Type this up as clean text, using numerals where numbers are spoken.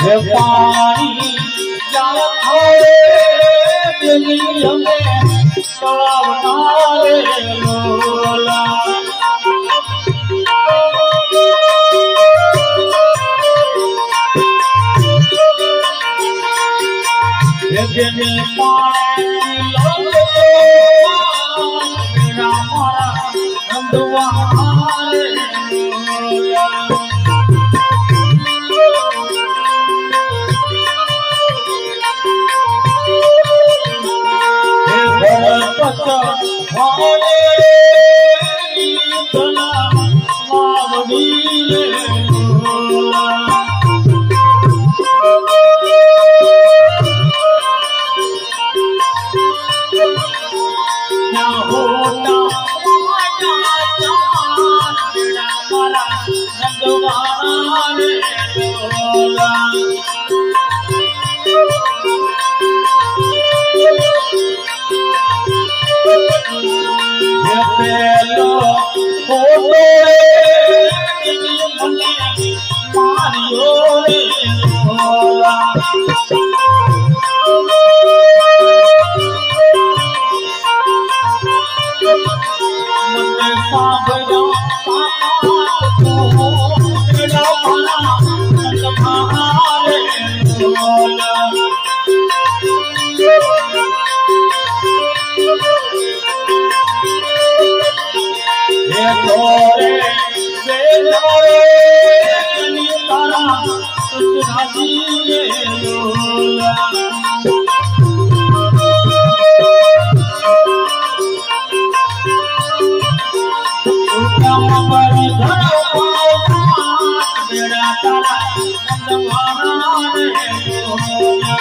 हे पानी जाए दिल्ली हमें तड़ावनारे लोला हे दिल्ली पानी लोला मेरा मारा नंदवारे लोला भाले इतना मावनी लोला ना होता मेरा मारा नंदवारे लोला पेलो फोटो मने मारियो रे लोला मने साबरा तू तेरा भला तुम्हारे लोला ये तोरे बेलोरे कनी तारा सुधाजी रे लोला काम बड़ी धड़वा बेड़ा तारा नंदवाना रे लोला